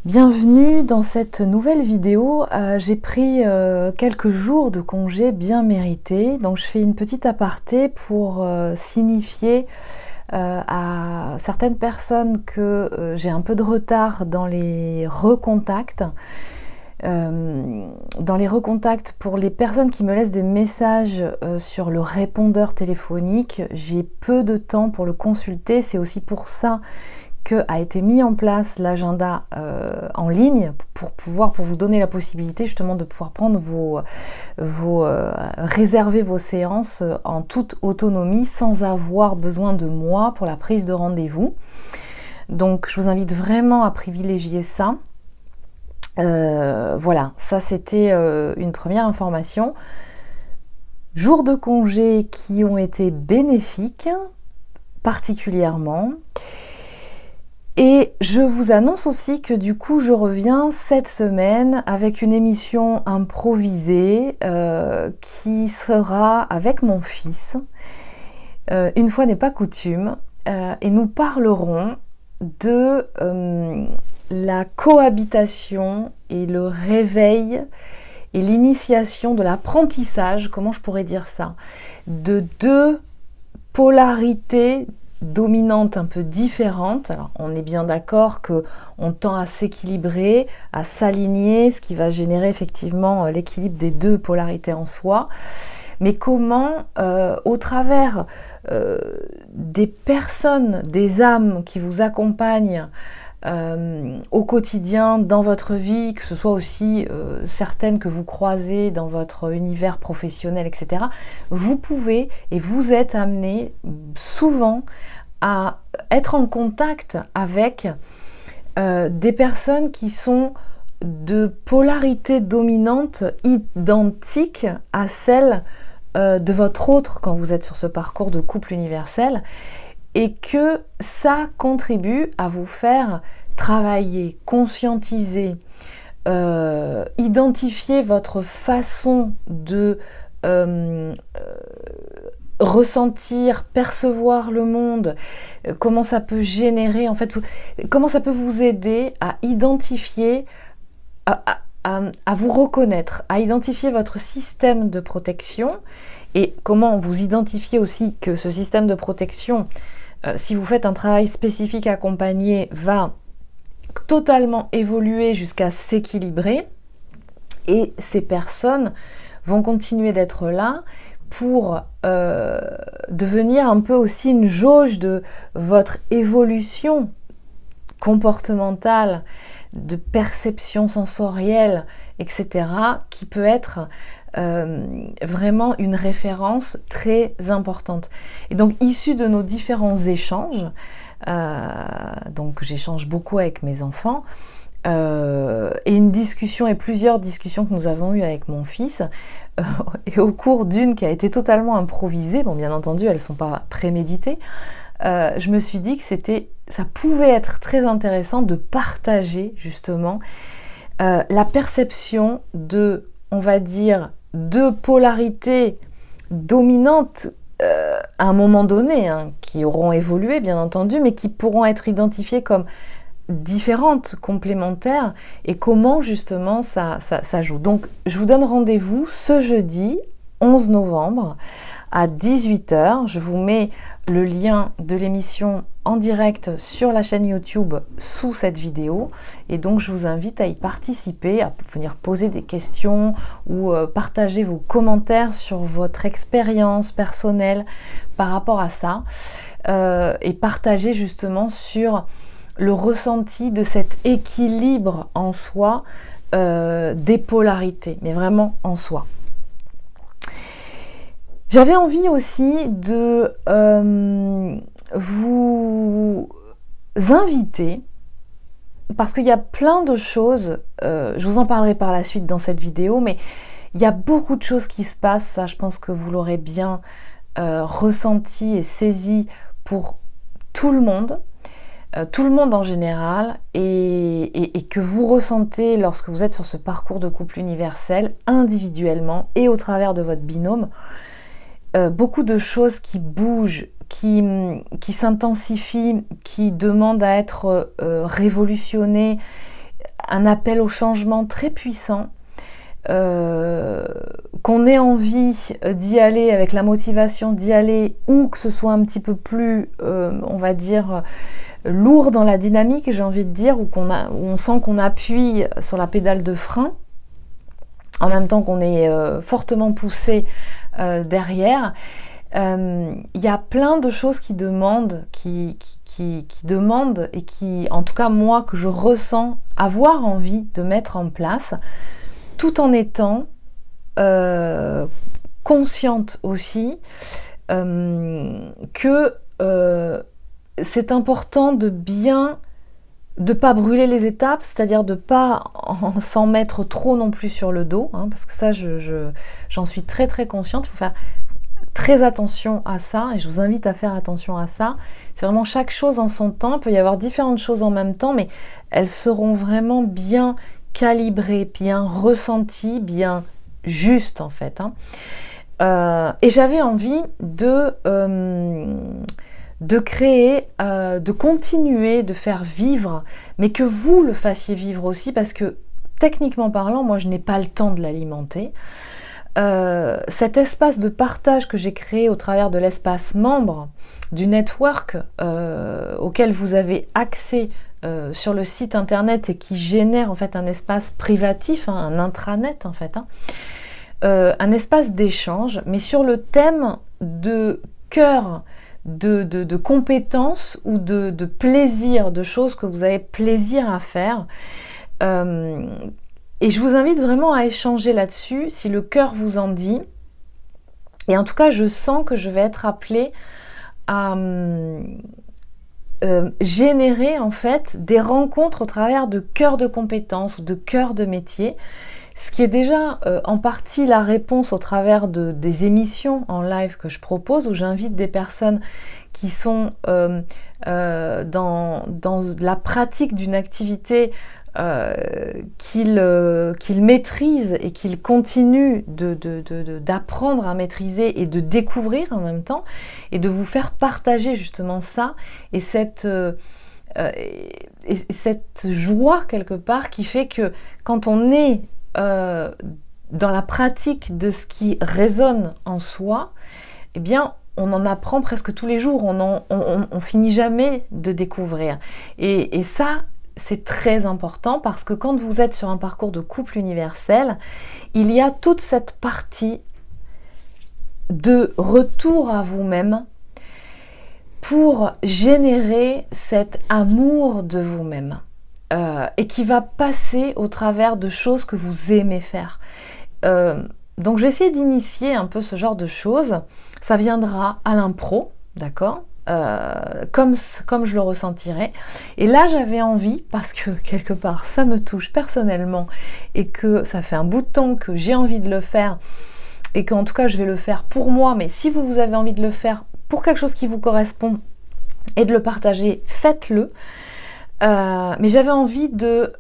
Bienvenue dans cette nouvelle vidéo. J'ai pris quelques jours de congé bien mérités, donc je fais une petite aparté pour signifier à certaines personnes que j'ai un peu de retard dans les recontacts. Pour les personnes qui me laissent des messages sur le répondeur téléphonique, j'ai peu de temps pour le consulter. C'est aussi pour ça a été mis en place l'agenda en ligne pour vous donner la possibilité justement de pouvoir prendre réserver vos séances en toute autonomie sans avoir besoin de moi pour la prise de rendez-vous. Donc je vous invite vraiment à privilégier ça. Voilà, ça c'était une première information. Jours de congé qui ont été bénéfiques particulièrement. Et je vous annonce aussi que du coup je reviens cette semaine avec une émission improvisée qui sera avec mon fils. Une fois n'est pas coutume. Et nous parlerons de la cohabitation et le réveil et l'initiation de l'apprentissage, comment je pourrais dire ça, de deux polarités dominantes un peu différentes. Alors, on est bien d'accord qu'on tend à s'équilibrer, à s'aligner, ce qui va générer effectivement l'équilibre des deux polarités en soi. Mais comment, au travers des personnes, des âmes qui vous accompagnent au quotidien, dans votre vie, que ce soit aussi certaines que vous croisez dans votre univers professionnel, etc., vous pouvez et vous êtes amené souvent à être en contact avec des personnes qui sont de polarité dominante identique à celle de votre autre quand vous êtes sur ce parcours de couple universel, et que ça contribue à vous faire travailler, conscientiser, identifier votre façon de ressentir, percevoir le monde, comment ça peut générer, en fait, comment ça peut vous aider à identifier, à vous reconnaître, à identifier votre système de protection, et comment vous identifiez aussi que ce système de protection, si vous faites un travail spécifique accompagné, va totalement évoluer jusqu'à s'équilibrer, et ces personnes vont continuer d'être là pour devenir un peu aussi une jauge de votre évolution comportementale, de perception sensorielle, etc., qui peut être vraiment une référence très importante. Et donc, issu de nos différents échanges, donc j'échange beaucoup avec mes enfants, et une discussion et plusieurs discussions que nous avons eues avec mon fils, et au cours d'une qui a été totalement improvisée, bon bien entendu elles ne sont pas préméditées, je me suis dit que ça pouvait être très intéressant de partager justement la perception de, on va dire, deux polarités dominantes à un moment donné, qui auront évolué bien entendu, mais qui pourront être identifiées comme différentes, complémentaires, et comment justement ça joue. Donc je vous donne rendez-vous ce jeudi 11 novembre à 18h. Je vous mets le lien de l'émission en direct sur la chaîne YouTube sous cette vidéo, et donc je vous invite à y participer, à venir poser des questions ou partager vos commentaires sur votre expérience personnelle par rapport à ça, et partager justement sur le ressenti de cet équilibre en soi, des polarités, mais vraiment en soi. J'avais envie aussi de vous inviter, parce qu'il y a plein de choses, je vous en parlerai par la suite dans cette vidéo, mais il y a beaucoup de choses qui se passent, ça je pense que vous l'aurez bien ressenti et saisi pour tout le monde en général, et que vous ressentez lorsque vous êtes sur ce parcours de couple universel, individuellement et au travers de votre binôme. Beaucoup de choses qui bougent, qui s'intensifient, qui demandent à être révolutionnées, un appel au changement très puissant, qu'on ait envie d'y aller avec la motivation d'y aller, ou que ce soit un petit peu plus, on va dire, lourd dans la dynamique, j'ai envie de dire, où on sent qu'on appuie sur la pédale de frein, en même temps qu'on est fortement poussé derrière. Il y a plein de choses qui demandent, qui demandent, et qui, en tout cas moi, que je ressens avoir envie de mettre en place, tout en étant consciente aussi que c'est important de pas brûler les étapes, c'est-à-dire de pas s'en mettre trop non plus sur le dos, hein, parce que ça, j'en suis très très consciente. Il faut faire très attention à ça, et je vous invite à faire attention à ça. C'est vraiment chaque chose en son temps. Il peut y avoir différentes choses en même temps, mais elles seront vraiment bien calibrées, bien ressenties, bien justes en fait, hein. Et j'avais envie de créer, de continuer, de faire vivre, mais que vous le fassiez vivre aussi, parce que techniquement parlant, moi je n'ai pas le temps de l'alimenter. Cet espace de partage que j'ai créé au travers de l'espace membre du network auquel vous avez accès sur le site internet, et qui génère en fait un espace privatif, hein, un intranet en fait, hein, un espace d'échange, mais sur le thème de cœur, de compétences ou de plaisir, de choses que vous avez plaisir à faire. Et je vous invite vraiment à échanger là-dessus, si le cœur vous en dit. Et en tout cas, je sens que je vais être appelée à générer en fait des rencontres au travers de cœurs de compétences ou de cœurs de métier, ce qui est déjà en partie la réponse au travers des émissions en live que je propose, où j'invite des personnes qui sont dans la pratique d'une activité qu'ils maîtrisent et qu'ils continuent d'apprendre à maîtriser et de découvrir en même temps, et de vous faire partager justement ça, et cette joie quelque part qui fait que quand on est dans la pratique de ce qui résonne en soi, eh bien on en apprend presque tous les jours, on finit jamais de découvrir, et ça c'est très important, parce que quand vous êtes sur un parcours de couple universel, il y a toute cette partie de retour à vous-même pour générer cet amour de vous-même, et qui va passer au travers de choses que vous aimez faire. Donc je vais essayer d'initier un peu ce genre de choses. Ça viendra à l'impro, d'accord ? Comme je le ressentirai. Et là j'avais envie, parce que quelque part ça me touche personnellement, et que ça fait un bout de temps que j'ai envie de le faire, et qu'en tout cas je vais le faire pour moi, mais si vous avez envie de le faire pour quelque chose qui vous correspond et de le partager, faites-le. Mais j'avais envie de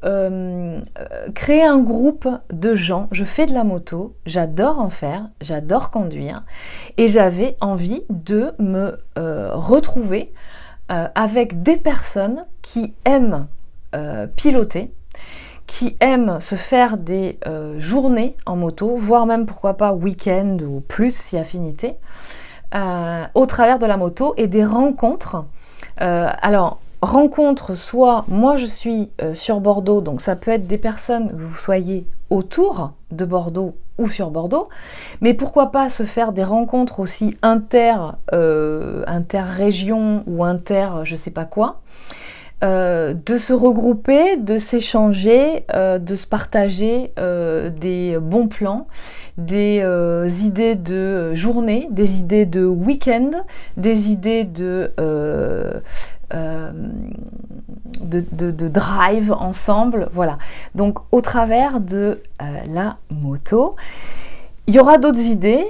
créer un groupe de gens. Je fais de la moto, j'adore en faire, j'adore conduire, et j'avais envie de me retrouver avec des personnes qui aiment piloter, qui aiment se faire des journées en moto, voire même pourquoi pas week-end ou plus si affinité, au travers de la moto, et des rencontres. Alors rencontre, soit moi je suis sur Bordeaux, donc ça peut être des personnes que vous soyez autour de Bordeaux ou sur Bordeaux, mais pourquoi pas se faire des rencontres aussi inter-région ou je sais pas quoi, de se regrouper, de s'échanger, de se partager des bons plans, des idées de journée, des idées de week-end, des idées de drive ensemble, voilà. Donc au travers de la moto, il y aura d'autres idées.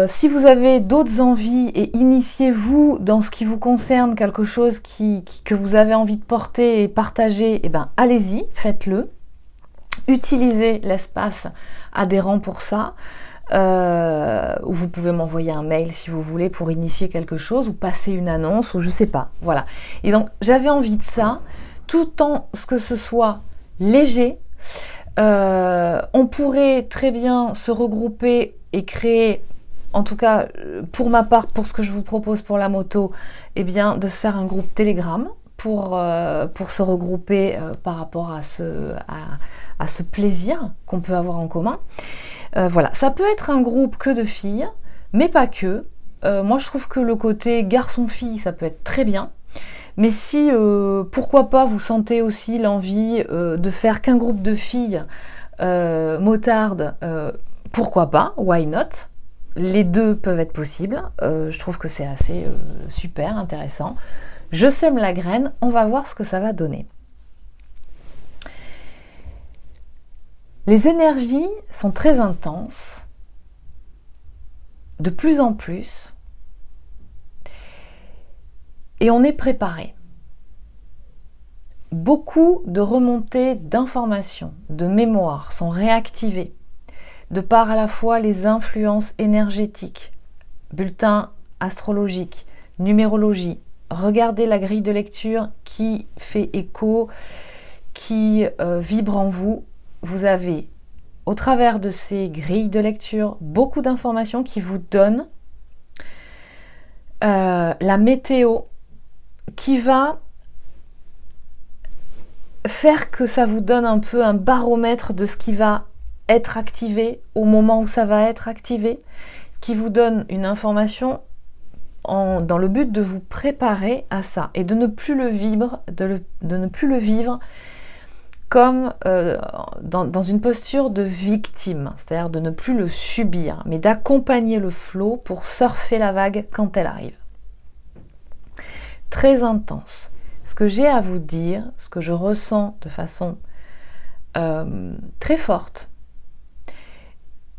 Si vous avez d'autres envies, et initiez-vous dans ce qui vous concerne, quelque chose que vous avez envie de porter et partager, eh ben allez-y, faites-le. Utilisez l'espace adhérent pour ça. Ou vous pouvez m'envoyer un mail si vous voulez pour initier quelque chose, ou passer une annonce, ou je sais pas, voilà. Et donc j'avais envie de ça, tout en ce que ce soit léger. On pourrait très bien se regrouper et créer, en tout cas pour ma part, pour ce que je vous propose pour la moto, eh bien de se faire un groupe Telegram pour se regrouper par rapport à ce plaisir qu'on peut avoir en commun. Voilà, ça peut être un groupe que de filles, mais pas que. Moi je trouve que le côté garçon-fille, ça peut être très bien. Mais si, pourquoi pas, vous sentez aussi l'envie de faire qu'un groupe de filles motardes, pourquoi pas, why not? Les deux peuvent être possibles. Je trouve que c'est assez super intéressant. Je sème la graine, on va voir ce que ça va donner. Les énergies sont très intenses, de plus en plus. Et on est préparé. Beaucoup de remontées d'informations, de mémoire sont réactivées, de par à la fois les influences énergétiques, bulletins astrologiques, numérologie. Regardez la grille de lecture qui fait écho, qui vibre en vous. Vous avez, au travers de ces grilles de lecture, beaucoup d'informations qui vous donnent la météo, qui va faire que ça vous donne un peu un baromètre de ce qui va être activé au moment où ça va être activé, ce qui vous donne une information dans le but de vous préparer à ça et de ne plus le vivre, de ne plus le vivre comme dans une posture de victime, c'est-à-dire de ne plus le subir, mais d'accompagner le flot pour surfer la vague quand elle arrive. Très intense. Ce que j'ai à vous dire, ce que je ressens de façon très forte,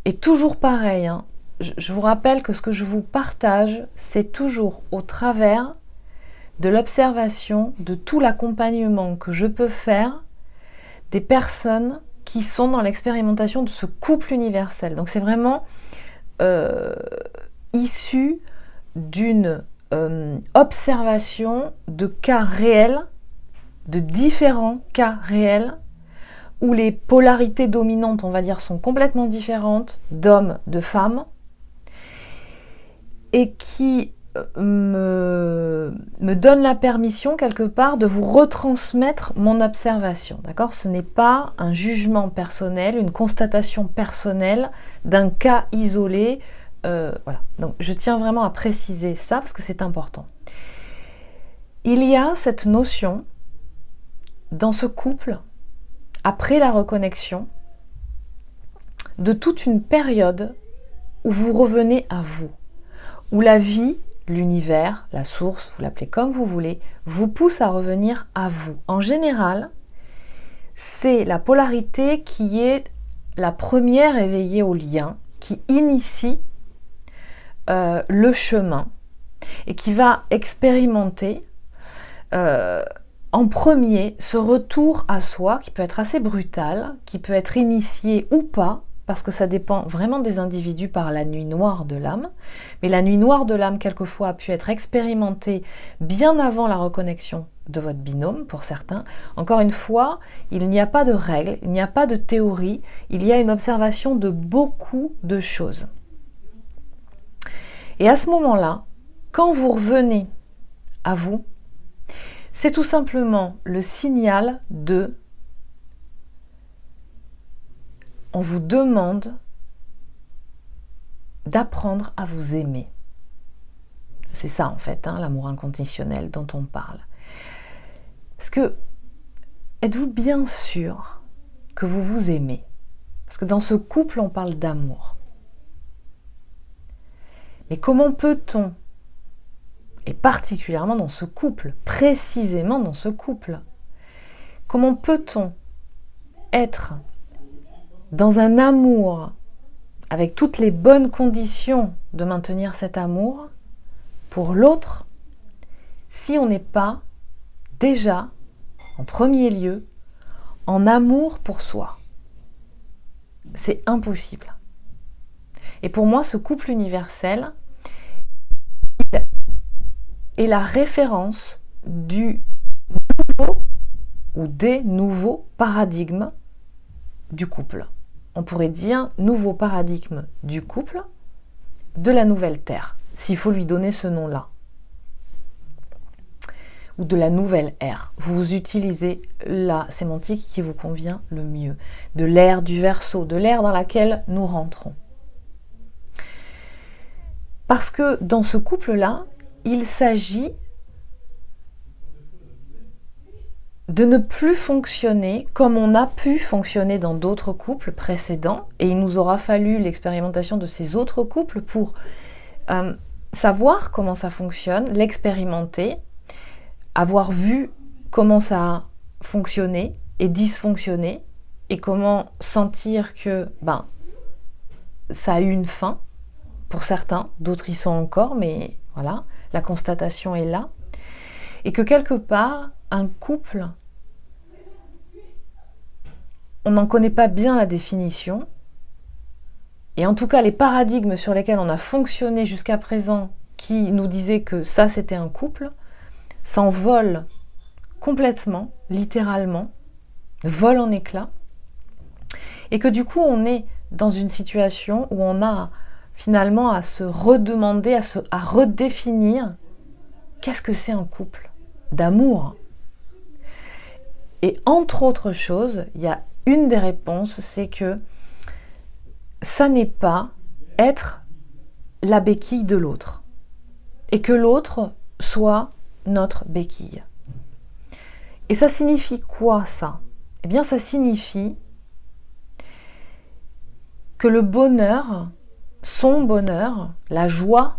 est toujours pareil. Hein. Je vous rappelle que ce que je vous partage, c'est toujours au travers de l'observation, de tout l'accompagnement que je peux faire des personnes qui sont dans l'expérimentation de ce couple universel. Donc c'est vraiment issu d'une observation de cas réels, de différents cas réels, où les polarités dominantes, on va dire, sont complètement différentes d'hommes, de femmes, et qui me donne la permission quelque part de vous retransmettre mon observation, d'accord ? Ce n'est pas un jugement personnel, une constatation personnelle d'un cas isolé. Voilà. Donc je tiens vraiment à préciser ça parce que c'est important. Il y a cette notion dans ce couple, après la reconnexion, de toute une période où vous revenez à vous, où la vie, l'univers, la source, vous l'appelez comme vous voulez, vous pousse à revenir à vous. En général, c'est la polarité qui est la première éveillée au lien, qui initie le chemin et qui va expérimenter en premier ce retour à soi qui peut être assez brutal, qui peut être initié ou pas, parce que ça dépend vraiment des individus par la nuit noire de l'âme. Mais la nuit noire de l'âme, quelquefois, a pu être expérimentée bien avant la reconnexion de votre binôme, pour certains. Encore une fois, il n'y a pas de règles, il n'y a pas de théorie, il y a une observation de beaucoup de choses. Et à ce moment-là, quand vous revenez à vous, c'est tout simplement le signal de on vous demande d'apprendre à vous aimer. C'est ça en fait, hein, l'amour inconditionnel dont on parle. Parce que, êtes-vous bien sûr que vous vous aimez ? Parce que dans ce couple, on parle d'amour. Mais comment peut-on, et particulièrement dans ce couple, précisément dans ce couple, comment peut-on être dans un amour avec toutes les bonnes conditions de maintenir cet amour pour l'autre si on n'est pas déjà, en premier lieu, en amour pour soi? C'est impossible. Et pour moi, ce couple universel est la référence du nouveau ou des nouveaux paradigmes du couple. On pourrait dire nouveau paradigme du couple, de la nouvelle Terre, s'il faut lui donner ce nom-là. Ou de la nouvelle ère. Vous utilisez la sémantique qui vous convient le mieux. De l'ère du Verseau, de l'ère dans laquelle nous rentrons. Parce que dans ce couple-là, il s'agit de ne plus fonctionner comme on a pu fonctionner dans d'autres couples précédents. Et il nous aura fallu l'expérimentation de ces autres couples pour savoir comment ça fonctionne, l'expérimenter, avoir vu comment ça a fonctionné et dysfonctionné, et comment sentir que ça a eu une fin pour certains, d'autres y sont encore, mais voilà, la constatation est là. Et que quelque part, un couple, on n'en connaît pas bien la définition, et en tout cas les paradigmes sur lesquels on a fonctionné jusqu'à présent, qui nous disaient que ça c'était un couple, s'envole complètement, littéralement, vole en éclats, et que du coup on est dans une situation où on a finalement à se redemander, à redéfinir qu'est-ce que c'est un couple d'amour. Et entre autres choses, il y a une des réponses, c'est que ça n'est pas être la béquille de l'autre, et que l'autre soit notre béquille. Et ça signifie quoi ça? Eh bien ça signifie que le bonheur, son bonheur, la joie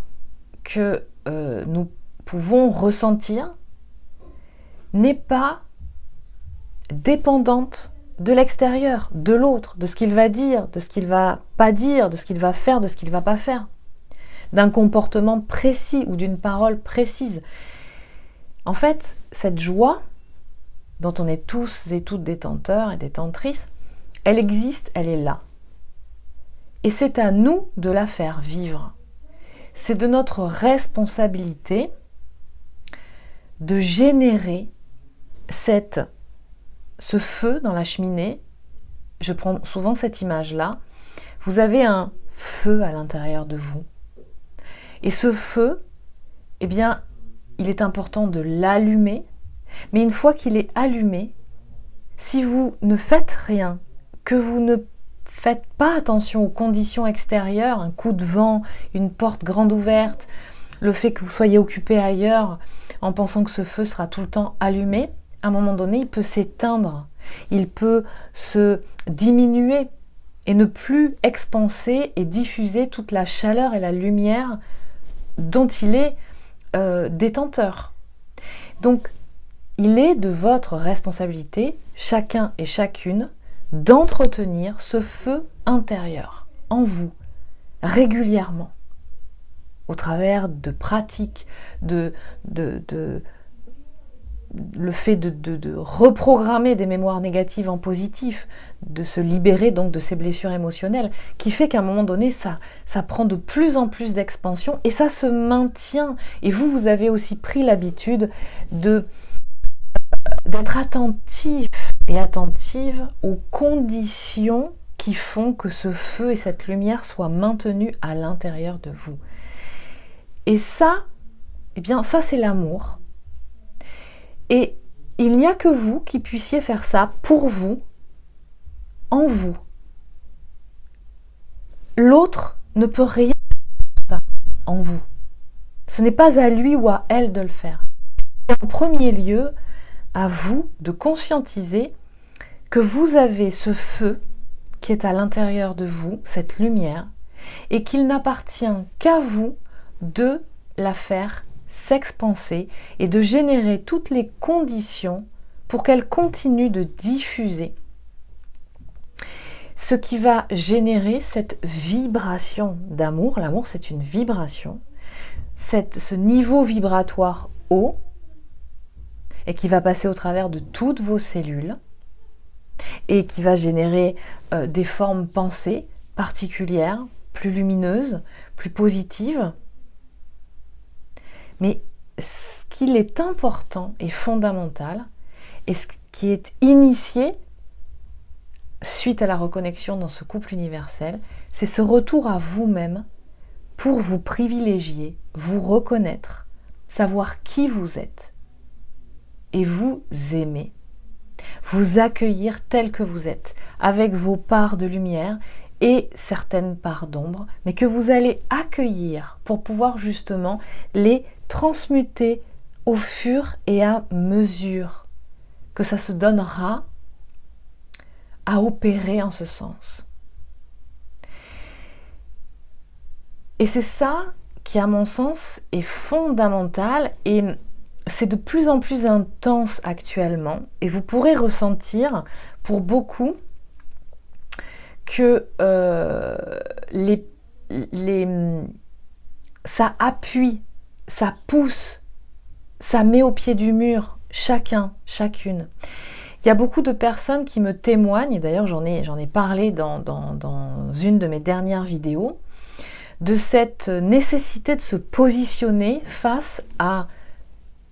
que nous pouvons ressentir n'est pas dépendante de l'extérieur, de l'autre, de ce qu'il va dire, de ce qu'il va pas dire, de ce qu'il va faire, de ce qu'il va pas faire, d'un comportement précis ou d'une parole précise. En fait, cette joie, dont on est tous et toutes détenteurs et détentrices, elle existe, elle est là. Et c'est à nous de la faire vivre. C'est de notre responsabilité de générer ce feu dans la cheminée. Je prends souvent cette image-là. Vous avez un feu à l'intérieur de vous. Et ce feu, eh bien, il est important de l'allumer. Mais une fois qu'il est allumé, si vous ne faites rien, que vous ne faites pas attention aux conditions extérieures, un coup de vent, une porte grande ouverte, le fait que vous soyez occupé ailleurs en pensant que ce feu sera tout le temps allumé, à un moment donné, il peut s'éteindre, il peut se diminuer et ne plus expanser et diffuser toute la chaleur et la lumière dont il est détenteur. Donc, il est de votre responsabilité, chacun et chacune, d'entretenir ce feu intérieur en vous, régulièrement, au travers de pratiques, le fait de reprogrammer des mémoires négatives en positif, de se libérer donc de ces blessures émotionnelles, qui fait qu'à un moment donné, ça prend de plus en plus d'expansion et ça se maintient. Et vous avez aussi pris l'habitude d'être attentif et attentive aux conditions qui font que ce feu et cette lumière soient maintenus à l'intérieur de vous. Et ça, eh bien, ça c'est l'amour. Et il n'y a que vous qui puissiez faire ça pour vous, en vous. L'autre ne peut rien faire ça en vous. Ce n'est pas à lui ou à elle de le faire. Et en premier lieu, à vous de conscientiser que vous avez ce feu qui est à l'intérieur de vous, cette lumière, et qu'il n'appartient qu'à vous de la faire s'expanser et de générer toutes les conditions pour qu'elle continue de diffuser. Ce qui va générer cette vibration d'amour. L'amour, c'est une vibration. Ce niveau vibratoire haut, et qui va passer au travers de toutes vos cellules et qui va générer des formes pensées particulières, plus lumineuses, plus positives. Mais ce qu'il est important et fondamental, et qui est initié suite à la reconnexion dans ce couple universel, c'est ce retour à vous-même pour vous privilégier, vous reconnaître, savoir qui vous êtes et vous aimer, vous accueillir tel que vous êtes, avec vos parts de lumière et certaines parts d'ombre, mais que vous allez accueillir pour pouvoir justement les transmuter au fur et à mesure que ça se donnera à opérer en ce sens. Et c'est ça qui, à mon sens, est fondamental et c'est de plus en plus intense actuellement. Et vous pourrez ressentir pour beaucoup que ça appuie, ça pousse, ça met au pied du mur chacun, chacune. Il y a beaucoup de personnes qui me témoignent, et d'ailleurs j'en ai parlé dans une de mes dernières vidéos, de cette nécessité de se positionner face à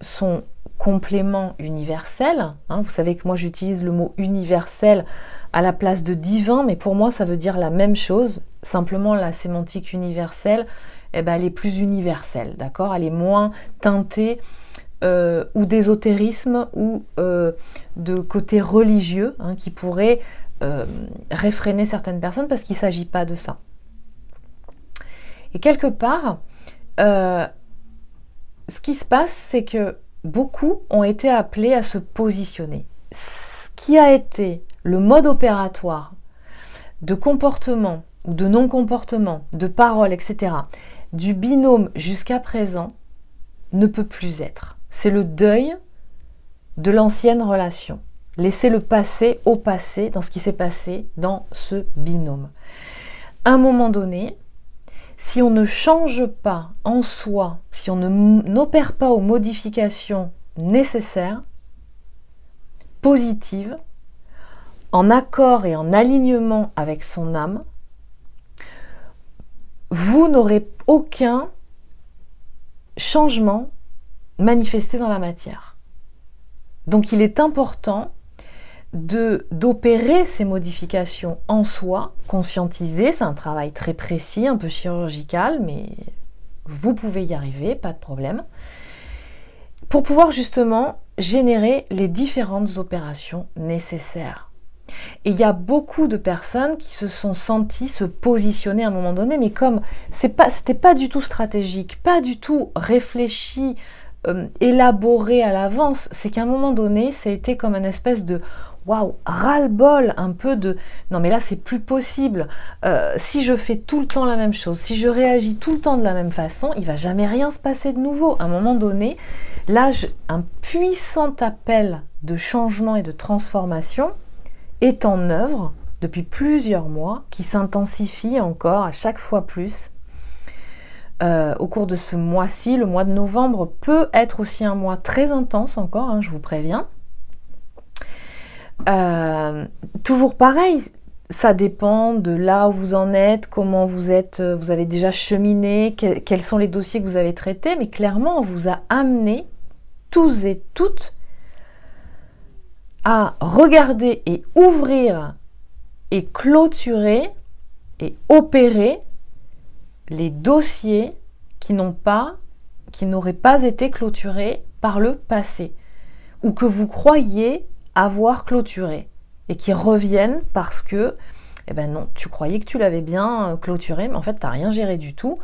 son complément universel. Vous savez que moi j'utilise le mot universel à la place de divin, mais pour moi ça veut dire la même chose, simplement la sémantique universelle, elle est plus universelle, d'accord ? Elle est moins teintée ou d'ésotérisme ou de côté religieux qui pourrait réfréner certaines personnes parce qu'il ne s'agit pas de ça. Et quelque part, ce qui se passe, c'est que beaucoup ont été appelés à se positionner. Ce qui a été le mode opératoire de comportement ou de non-comportement, de parole, etc., du binôme jusqu'à présent, ne peut plus être. C'est le deuil de l'ancienne relation. Laisser le passé au passé dans ce qui s'est passé dans ce binôme. À un moment donné, si on ne change pas en soi, si on n'opère pas aux modifications nécessaires, positives, en accord et en alignement avec son âme, vous n'aurez aucun changement manifesté dans la matière. Donc il est important d'opérer ces modifications en soi, conscientiser, c'est un travail très précis, un peu chirurgical, mais vous pouvez y arriver, pas de problème, pour pouvoir justement générer les différentes opérations nécessaires. Et il y a beaucoup de personnes qui se sont senties se positionner à un moment donné, mais comme c'était pas du tout stratégique, pas du tout réfléchi, élaboré à l'avance, c'est qu'à un moment donné, ça a été comme une espèce de waouh, ras-le-bol, un peu de non mais là c'est plus possible, si je fais tout le temps la même chose, si je réagis tout le temps de la même façon, il va jamais rien se passer de nouveau. À un moment donné, là, un puissant appel de changement et de transformation est en œuvre depuis plusieurs mois, qui s'intensifie encore à chaque fois plus. Au cours de ce mois-ci, le mois de novembre peut être aussi un mois très intense encore, je vous préviens. Toujours pareil, ça dépend de là où vous en êtes, comment vous avez déjà cheminé, quels sont les dossiers que vous avez traités, mais clairement on vous a amené tous et toutes à regarder et ouvrir et clôturer et opérer les dossiers qui n'auraient pas été clôturés par le passé ou que vous croyez avoir clôturé et qui reviennent parce que non, tu croyais que tu l'avais bien clôturé, mais en fait tu n'as rien géré du tout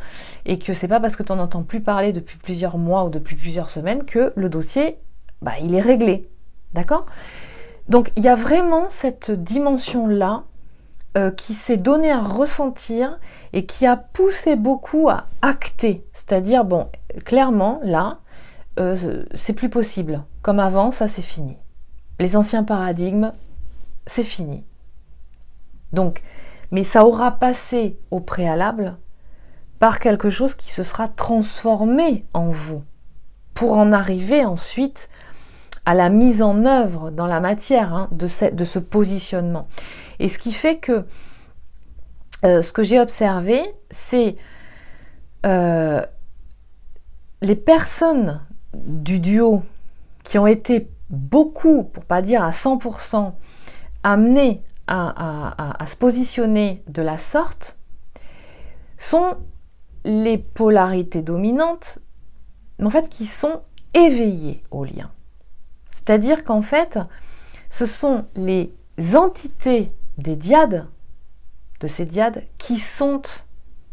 et que c'est pas parce que tu n'en entends plus parler depuis plusieurs mois ou depuis plusieurs semaines que le dossier il est réglé, d'accord ? Donc il y a vraiment cette dimension-là qui s'est donné à ressentir et qui a poussé beaucoup à acter. C'est-à-dire, clairement, là, c'est plus possible. Comme avant, ça c'est fini. Les anciens paradigmes, c'est fini. Donc, mais ça aura passé au préalable par quelque chose qui se sera transformé en vous pour en arriver ensuite à la mise en œuvre dans la matière de ce positionnement. Et ce qui fait que ce que j'ai observé, c'est les personnes du duo qui ont été beaucoup, pour pas dire à 100%, amenés à se positionner de la sorte, sont les polarités dominantes, mais en fait qui sont éveillées au lien. C'est-à-dire qu'en fait, ce sont les entités des dyades, de ces dyades, qui sont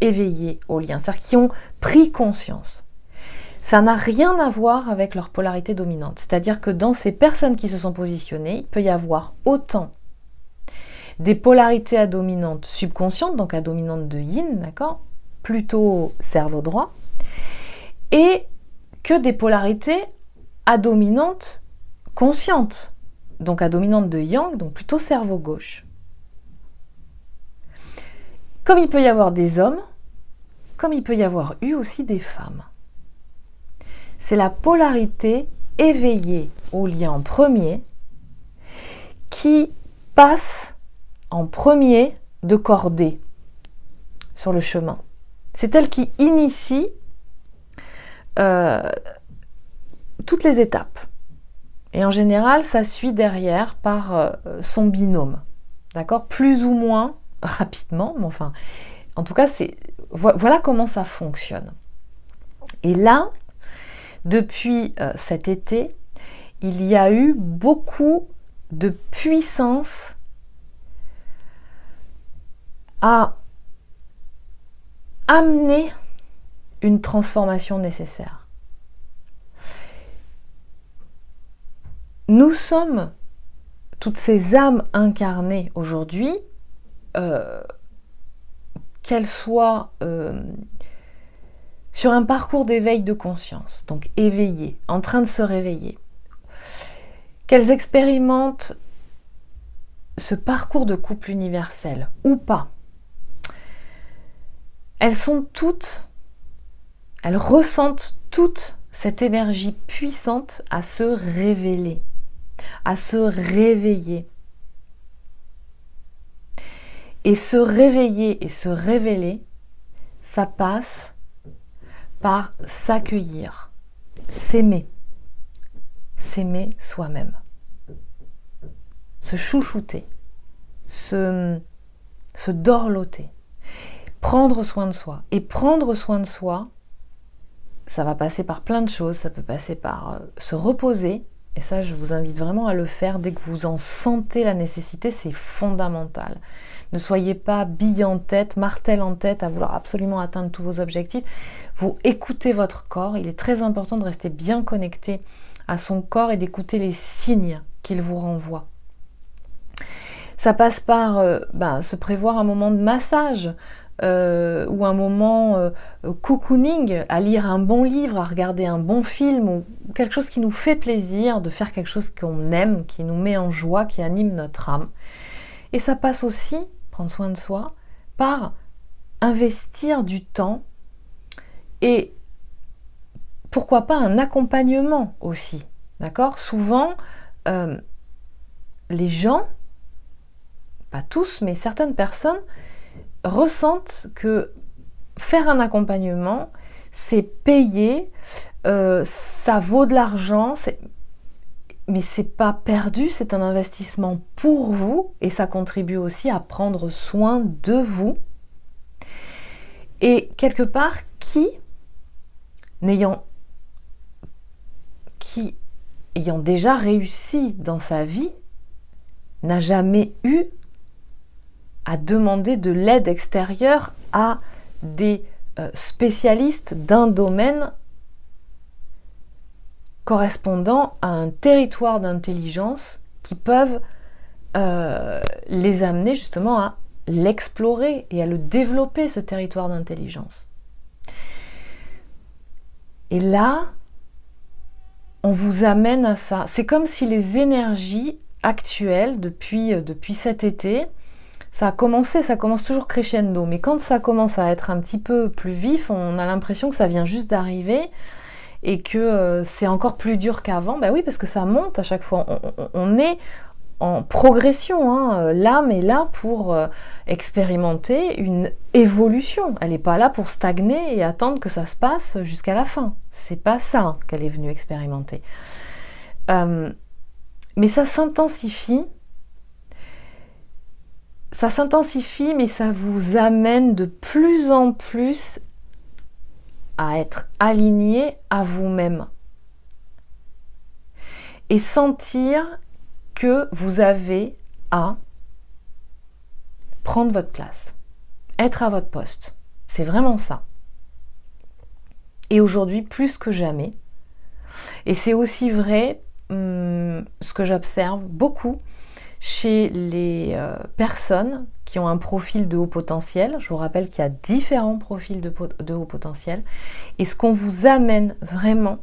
éveillées au lien, c'est-à-dire qui ont pris conscience. Ça n'a rien à voir avec leur polarité dominante. C'est-à-dire que dans ces personnes qui se sont positionnées, il peut y avoir autant des polarités à dominante subconsciente, donc à dominante de yin, d'accord, plutôt cerveau droit, et que des polarités à dominante consciente, donc à dominante de yang, donc plutôt cerveau gauche. Comme il peut y avoir des hommes, comme il peut y avoir eu aussi des femmes. C'est la polarité éveillée au lien en premier qui passe en premier de cordée sur le chemin. C'est elle qui initie toutes les étapes. Et en général, ça suit derrière par son binôme. D'accord ? Plus ou moins rapidement, mais enfin, en tout cas, voilà comment ça fonctionne. Et là, depuis cet été, il y a eu beaucoup de puissance à amener une transformation nécessaire. Nous sommes toutes ces âmes incarnées aujourd'hui, qu'elles soient sur un parcours d'éveil de conscience, donc éveillées, en train de se réveiller, qu'elles expérimentent ce parcours de couple universel ou pas. Elles ressentent toute cette énergie puissante à se révéler, à se réveiller. Et se réveiller et se révéler, ça passe par s'accueillir, s'aimer soi-même, se chouchouter, se dorloter, prendre soin de soi. Et prendre soin de soi, ça va passer par plein de choses, ça peut passer par se reposer, et ça je vous invite vraiment à le faire dès que vous en sentez la nécessité, c'est fondamental. Ne soyez pas bille en tête, martel en tête à vouloir absolument atteindre tous vos objectifs. Vous écoutez votre corps, il est très important de rester bien connecté à son corps et d'écouter les signes qu'il vous renvoie. Ça passe par se prévoir un moment de massage, ou un moment cocooning, à lire un bon livre, à regarder un bon film ou quelque chose qui nous fait plaisir, de faire quelque chose qu'on aime, qui nous met en joie, qui anime notre âme. Et ça passe aussi, prendre soin de soi, par investir du temps et pourquoi pas un accompagnement aussi, d'accord ? Souvent, les gens, pas tous, mais certaines personnes ressentent que faire un accompagnement, c'est payé, ça vaut de l'argent, mais c'est pas perdu, c'est un investissement pour vous et ça contribue aussi à prendre soin de vous. Et quelque part, qui ayant déjà réussi dans sa vie, n'a jamais eu à demander de l'aide extérieure à des spécialistes d'un domaine correspondant à un territoire d'intelligence qui peuvent les amener justement à l'explorer et à le développer, ce territoire d'intelligence. Et là, on vous amène à ça. C'est comme si les énergies actuelles, depuis cet été, ça commence toujours crescendo, mais quand ça commence à être un petit peu plus vif, on a l'impression que ça vient juste d'arriver et que c'est encore plus dur qu'avant. Ben oui, parce que ça monte à chaque fois. On est en progression, hein. L'âme est là pour expérimenter une évolution. Elle n'est pas là pour stagner et attendre que ça se passe jusqu'à la fin. C'est pas ça qu'elle est venue expérimenter. Mais ça s'intensifie, mais ça vous amène de plus en plus à être aligné à vous-même. Et sentir que vous avez à prendre votre place, être à votre poste. C'est vraiment ça. Et aujourd'hui, plus que jamais, et c'est aussi vrai, ce que j'observe beaucoup chez les personnes qui ont un profil de haut potentiel. Je vous rappelle qu'il y a différents profils de haut potentiel. Et ce qu'on vous amène vraiment,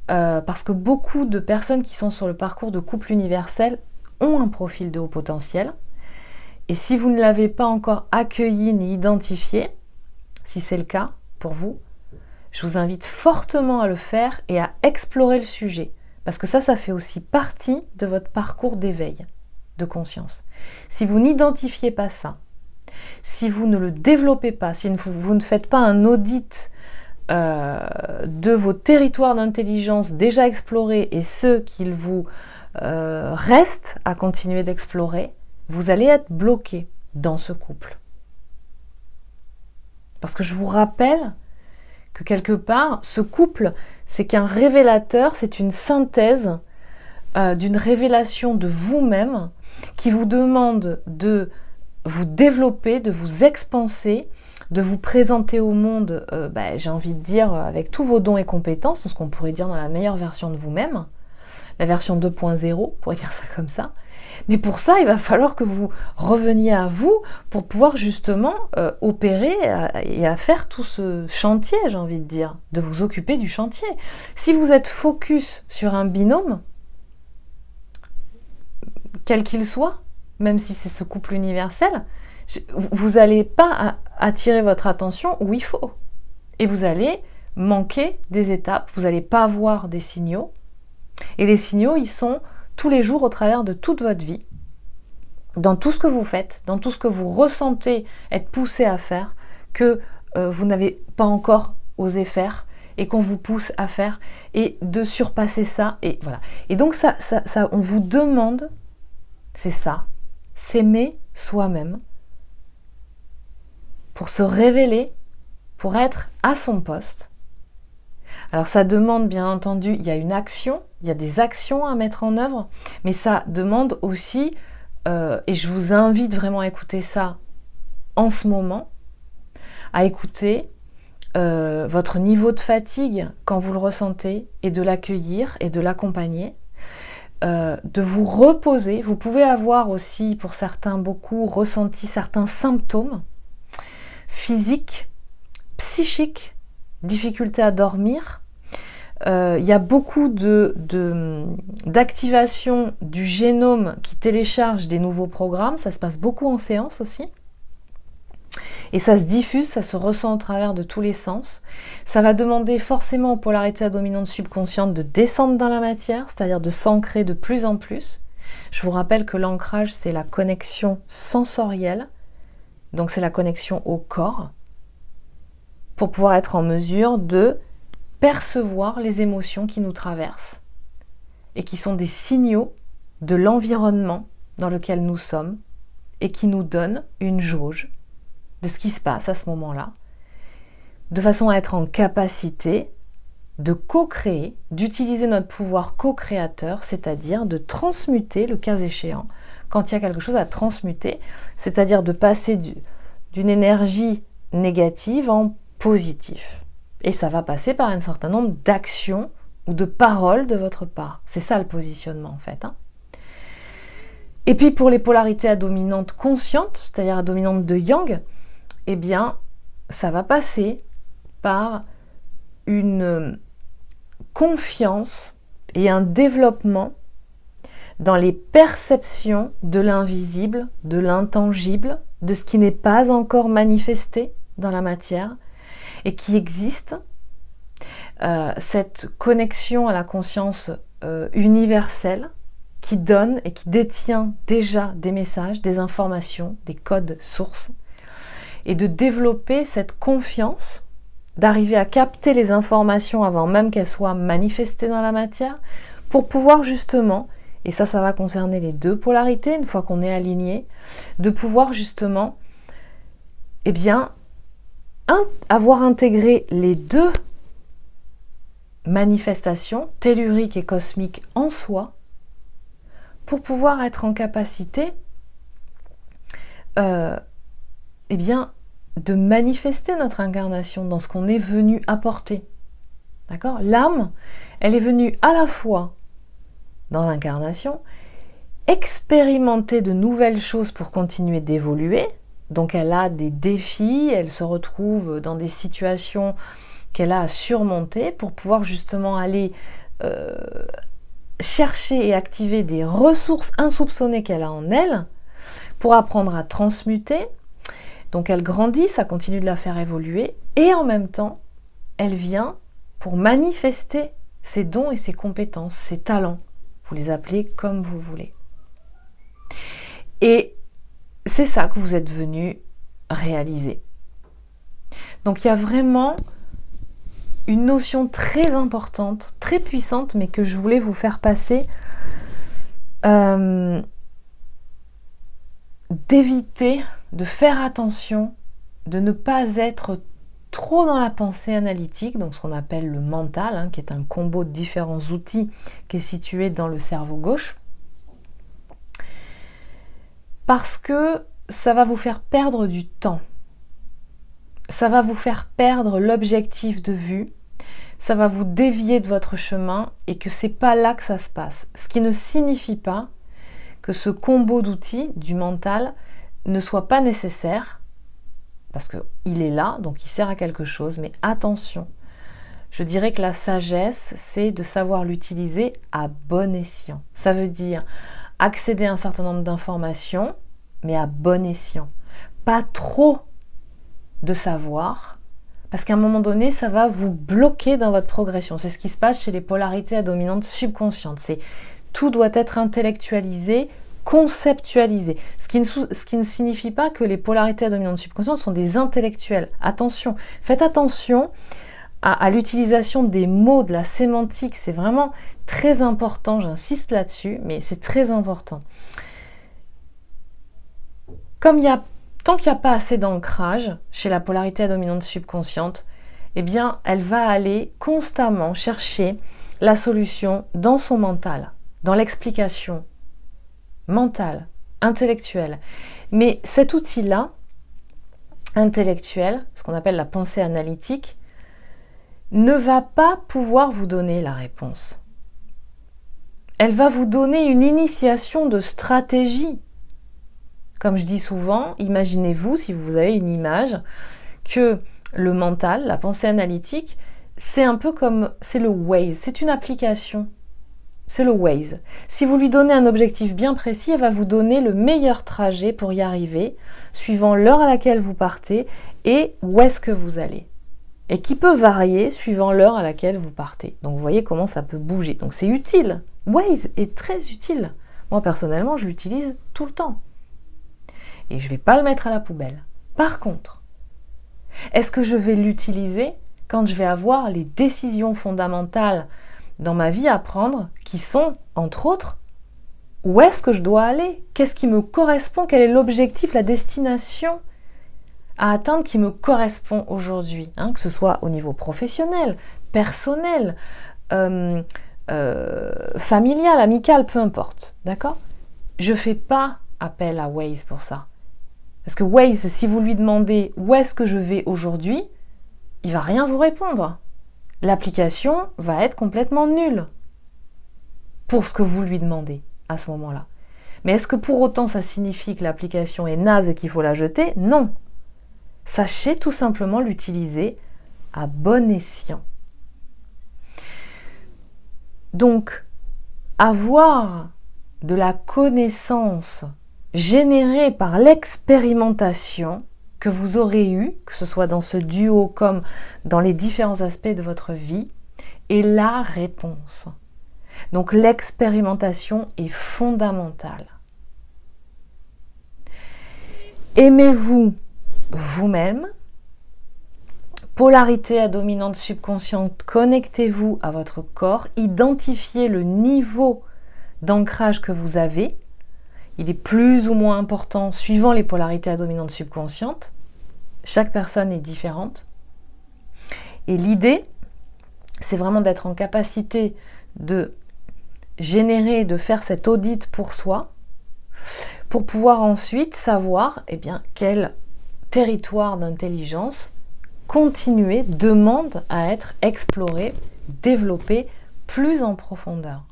parce que beaucoup de personnes qui sont sur le parcours de couple universel ont un profil de haut potentiel. Et si vous ne l'avez pas encore accueilli ni identifié, si c'est le cas pour vous, je vous invite fortement à le faire et à explorer le sujet. Parce que ça fait aussi partie de votre parcours d'éveil de conscience. Si vous n'identifiez pas ça, si vous ne le développez pas, si vous ne faites pas un audit de vos territoires d'intelligence déjà explorés et ceux qu'il vous reste à continuer d'explorer, vous allez être bloqué dans ce couple. Parce que je vous rappelle que quelque part, ce couple, c'est qu'un révélateur, c'est une synthèse d'une révélation de vous-même qui vous demande de vous développer, de vous expanser, de vous présenter au monde, j'ai envie de dire, avec tous vos dons et compétences, tout ce qu'on pourrait dire dans la meilleure version de vous-même, la version 2.0, on pourrait dire ça comme ça. Mais pour ça, il va falloir que vous reveniez à vous pour pouvoir justement opérer et à faire tout ce chantier, j'ai envie de dire, de vous occuper du chantier. Si vous êtes focus sur un binôme, quel qu'il soit, même si c'est ce couple universel, vous n'allez pas attirer votre attention où il faut. Et vous allez manquer des étapes, vous n'allez pas voir des signaux. Et les signaux, ils sont tous les jours au travers de toute votre vie, dans tout ce que vous faites, dans tout ce que vous ressentez être poussé à faire, que vous n'avez pas encore osé faire et qu'on vous pousse à faire, et de surpasser ça. Et voilà. Et donc ça, on vous demande, c'est ça, s'aimer soi-même, pour se révéler, pour être à son poste. Alors ça demande bien entendu, il y a une action, il y a des actions à mettre en œuvre, mais ça demande aussi, et je vous invite vraiment à écouter ça en ce moment, à écouter votre niveau de fatigue quand vous le ressentez, et de l'accueillir et de l'accompagner, de vous reposer. Vous pouvez avoir aussi, pour certains beaucoup, ressenti certains symptômes physiques, psychiques, difficulté à dormir. Il y a beaucoup d'activation du génome qui télécharge des nouveaux programmes. Ça se passe beaucoup en séance aussi. Et ça se diffuse, ça se ressent au travers de tous les sens. Ça va demander forcément aux polarités à dominante subconsciente de descendre dans la matière, c'est-à-dire de s'ancrer de plus en plus. Je vous rappelle que l'ancrage, c'est la connexion sensorielle. Donc c'est la connexion au corps, pour pouvoir être en mesure de percevoir les émotions qui nous traversent et qui sont des signaux de l'environnement dans lequel nous sommes et qui nous donnent une jauge de ce qui se passe à ce moment-là, de façon à être en capacité de co-créer, d'utiliser notre pouvoir co-créateur, c'est-à-dire de transmuter le cas échéant quand il y a quelque chose à transmuter, c'est-à-dire de passer d'une énergie négative en positif. Et ça va passer par un certain nombre d'actions ou de paroles de votre part. C'est ça le positionnement en fait. Et puis pour les polarités à dominante consciente, c'est-à-dire à dominante de yang, eh bien ça va passer par une confiance et un développement dans les perceptions de l'invisible, de l'intangible, de ce qui n'est pas encore manifesté dans la matière et qui existe. Cette connexion à la conscience universelle qui donne et qui détient déjà des messages, des informations, des codes sources, et de développer cette confiance, d'arriver à capter les informations avant même qu'elles soient manifestées dans la matière, pour pouvoir justement et ça va concerner les deux polarités, une fois qu'on est aligné, de pouvoir justement, eh bien, avoir intégré les deux manifestations, telluriques et cosmiques en soi, pour pouvoir être en capacité eh bien, de manifester notre incarnation dans ce qu'on est venu apporter. D'accord ? L'âme, elle est venue à la fois dans l'incarnation, expérimenter de nouvelles choses pour continuer d'évoluer. Donc elle a des défis, elle se retrouve dans des situations qu'elle a à surmonter pour pouvoir justement aller chercher et activer des ressources insoupçonnées qu'elle a en elle pour apprendre à transmuter. Donc elle grandit, ça continue de la faire évoluer et en même temps, elle vient pour manifester ses dons et ses compétences, ses talents. Vous les appelez comme vous voulez. Et c'est ça que vous êtes venu réaliser. Donc il y a vraiment une notion très importante, très puissante, mais que je voulais vous faire passer, d'éviter, de faire attention, de ne pas être trop dans la pensée analytique, donc ce qu'on appelle le mental, qui est un combo de différents outils qui est situé dans le cerveau gauche, parce que ça va vous faire perdre du temps, ça va vous faire perdre l'objectif de vue, ça va vous dévier de votre chemin et que c'est pas là que ça se passe. Ce qui ne signifie pas que ce combo d'outils du mental ne soit pas nécessaire, parce qu'il est là, donc il sert à quelque chose, mais attention, je dirais que la sagesse, c'est de savoir l'utiliser à bon escient. Ça veut dire accéder à un certain nombre d'informations, mais à bon escient. Pas trop de savoir, parce qu'à un moment donné, ça va vous bloquer dans votre progression. C'est ce qui se passe chez les polarités à dominante subconsciente. Tout doit être intellectualisé, conceptualisé. Ce qui ne signifie pas que les polarités à dominante subconsciente sont des intellectuels. Attention, faites attention à l'utilisation des mots, de la sémantique. C'est vraiment très important, j'insiste là-dessus, mais c'est très important. Tant qu'il n'y a pas assez d'ancrage chez la polarité à dominante subconsciente, eh bien, elle va aller constamment chercher la solution dans son mental, dans l'explication mentale, intellectuelle. Mais cet outil-là, intellectuel, ce qu'on appelle la pensée analytique, ne va pas pouvoir vous donner la réponse. Elle va vous donner une initiation de stratégie. Comme je dis souvent, imaginez-vous, si vous avez une image, que le mental, la pensée analytique, c'est un peu comme, c'est le Waze, c'est une application, c'est le Waze. Si vous lui donnez un objectif bien précis, elle va vous donner le meilleur trajet pour y arriver, suivant l'heure à laquelle vous partez et où est-ce que vous allez. Et qui peut varier suivant l'heure à laquelle vous partez. Donc vous voyez comment ça peut bouger. Donc c'est utile. Waze est très utile. Moi personnellement, je l'utilise tout le temps. Et je ne vais pas le mettre à la poubelle. Par contre, est-ce que je vais l'utiliser quand je vais avoir les décisions fondamentales dans ma vie à prendre qui sont, entre autres, où est-ce que je dois aller? Qu'est-ce qui me correspond? Quel est l'objectif, la destination à atteindre qui me correspond aujourd'hui, que ce soit au niveau professionnel, personnel, familial, amical, peu importe, d'accord? Je ne fais pas appel à Waze pour ça. Parce que Waze, si vous lui demandez où est-ce que je vais aujourd'hui, il va rien vous répondre. L'application va être complètement nulle pour ce que vous lui demandez à ce moment-là. Mais est-ce que pour autant ça signifie que l'application est naze et qu'il faut la jeter? Non. Sachez tout simplement l'utiliser à bon escient. Donc, avoir de la connaissance générée par l'expérimentation que vous aurez eue, que ce soit dans ce duo comme dans les différents aspects de votre vie, est la réponse. Donc l'expérimentation est fondamentale. Aimez-vous vous-même. Polarité à dominante subconsciente, connectez-vous à votre corps, identifiez le niveau d'ancrage que vous avez. Il est plus ou moins important suivant les polarités à dominante subconsciente. Chaque personne est différente. Et l'idée, c'est vraiment d'être en capacité de générer, de faire cet audit pour soi, pour pouvoir ensuite savoir quel territoire d'intelligence continuer demande à être exploré, développé plus en profondeur.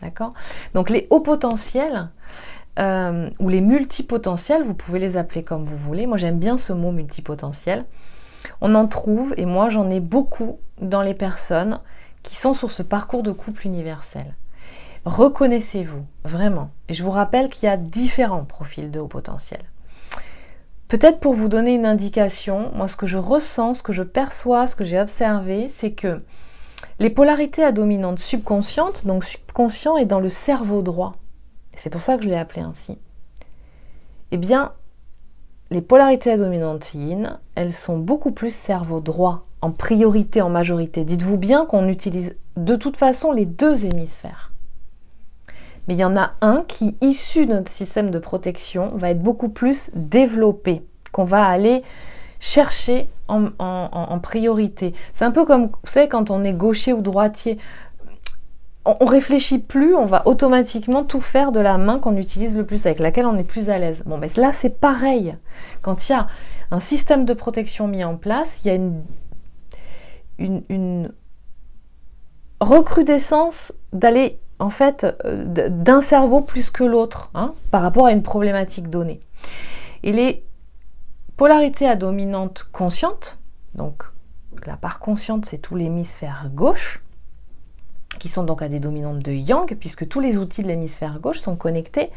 D'accord ? Donc les hauts potentiels ou les multipotentiels, vous pouvez les appeler comme vous voulez. Moi j'aime bien ce mot multipotentiel. On en trouve, et moi j'en ai beaucoup dans les personnes qui sont sur ce parcours de couple universel. Reconnaissez-vous, vraiment. Et je vous rappelle qu'il y a différents profils de haut potentiel. Peut-être pour vous donner une indication, moi ce que je ressens, ce que je perçois, ce que j'ai observé, c'est que les polarités à dominante subconsciente, donc subconscient est dans le cerveau droit, et c'est pour ça que je l'ai appelé ainsi, eh bien, les polarités à dominante yin, elles sont beaucoup plus cerveau droit, en priorité, en majorité. Dites-vous bien qu'on utilise de toute façon les deux hémisphères. Mais il y en a un qui, issu de notre système de protection, va être beaucoup plus développé, qu'on va aller chercher en priorité. C'est un peu comme, vous savez, quand on est gaucher ou droitier, on réfléchit plus, on va automatiquement tout faire de la main qu'on utilise le plus, avec laquelle on est plus à l'aise. Bon, mais là, c'est pareil. Quand il y a un système de protection mis en place, il y a une recrudescence d'aller, en fait, d'un cerveau plus que l'autre, par rapport à une problématique donnée. Et les polarités à dominante consciente, donc la part consciente, c'est tout l'hémisphère gauche, qui sont donc à des dominantes de yang, puisque tous les outils de l'hémisphère gauche sont connectés,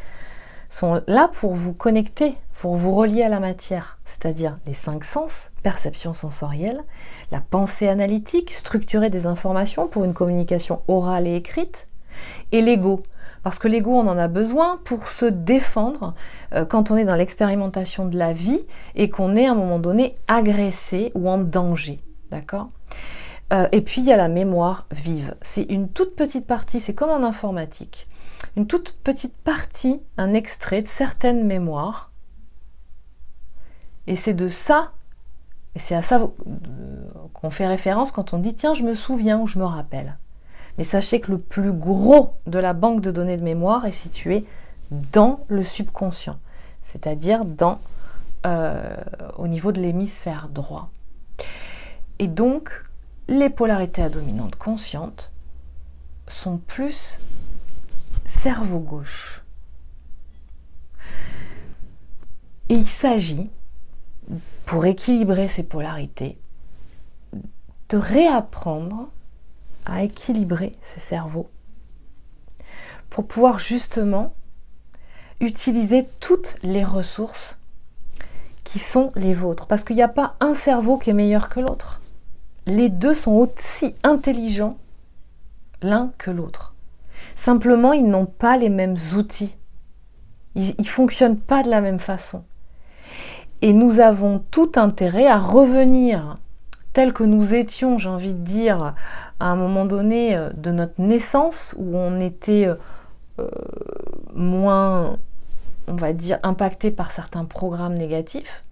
sont là pour vous connecter, pour vous relier à la matière, c'est-à-dire les 5 sens, perception sensorielle, la pensée analytique, structurer des informations pour une communication orale et écrite, et l'ego. Parce que l'ego, on en a besoin pour se défendre quand on est dans l'expérimentation de la vie et qu'on est à un moment donné agressé ou en danger. D'accord ? Et puis il y a la mémoire vive. C'est une toute petite partie, c'est comme en informatique. Une toute petite partie, un extrait de certaines mémoires. Et c'est de ça, et c'est à ça qu'on fait référence quand on dit « tiens, je me souviens » ou « je me rappelle ». Mais sachez que le plus gros de la banque de données de mémoire est situé dans le subconscient, c'est-à-dire au niveau de l'hémisphère droit. Et donc, les polarités à dominante consciente sont plus cerveau gauche. Et il s'agit, pour équilibrer ces polarités, de réapprendre à équilibrer ces cerveaux pour pouvoir justement utiliser toutes les ressources qui sont les vôtres. Parce qu'il n'y a pas un cerveau qui est meilleur que l'autre. Les deux sont aussi intelligents l'un que l'autre. Simplement, ils n'ont pas les mêmes outils. Ils ne fonctionnent pas de la même façon. Et nous avons tout intérêt à revenir tel que nous étions, j'ai envie de dire, à un moment donné de notre naissance, où on était moins, on va dire, impacté par certains programmes négatifs,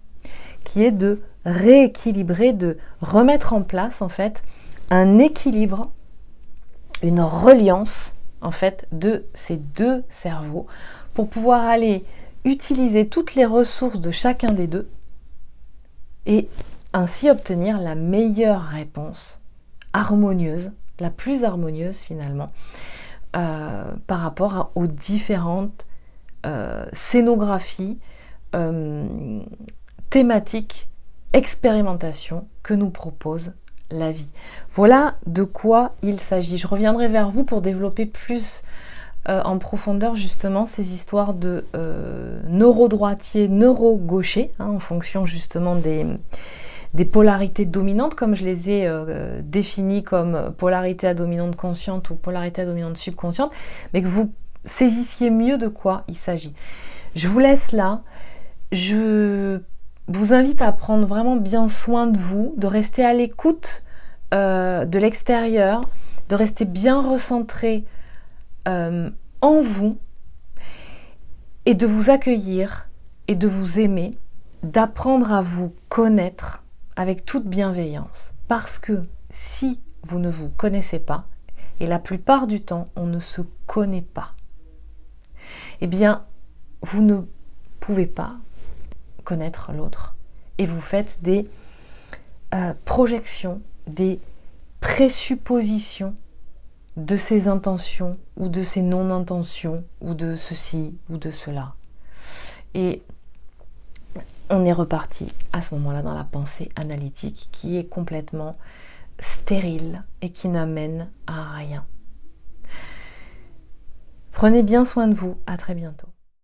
qui est de rééquilibrer, de remettre en place, en fait, un équilibre, une reliance, en fait, de ces deux cerveaux, pour pouvoir aller utiliser toutes les ressources de chacun des deux, et ainsi obtenir la meilleure réponse harmonieuse, la plus harmonieuse finalement, par rapport aux différentes scénographies, thématiques, expérimentations que nous propose la vie. Voilà de quoi il s'agit. Je reviendrai vers vous pour développer plus en profondeur justement ces histoires de neuro-droitier, neuro-gaucher, en fonction justement des polarités dominantes, comme je les ai définies comme polarité à dominante consciente ou polarité à dominante subconsciente, mais que vous saisissiez mieux de quoi il s'agit. Je vous laisse là. Je vous invite à prendre vraiment bien soin de vous, de rester à l'écoute de l'extérieur, de rester bien recentré en vous et de vous accueillir et de vous aimer, d'apprendre à vous connaître avec toute bienveillance. Parce que si vous ne vous connaissez pas, et la plupart du temps on ne se connaît pas, eh bien vous ne pouvez pas connaître l'autre et vous faites des projections, des présuppositions de ses intentions ou de ses non-intentions ou de ceci ou de cela. Et on est reparti à ce moment-là dans la pensée analytique qui est complètement stérile et qui n'amène à rien. Prenez bien soin de vous, à très bientôt.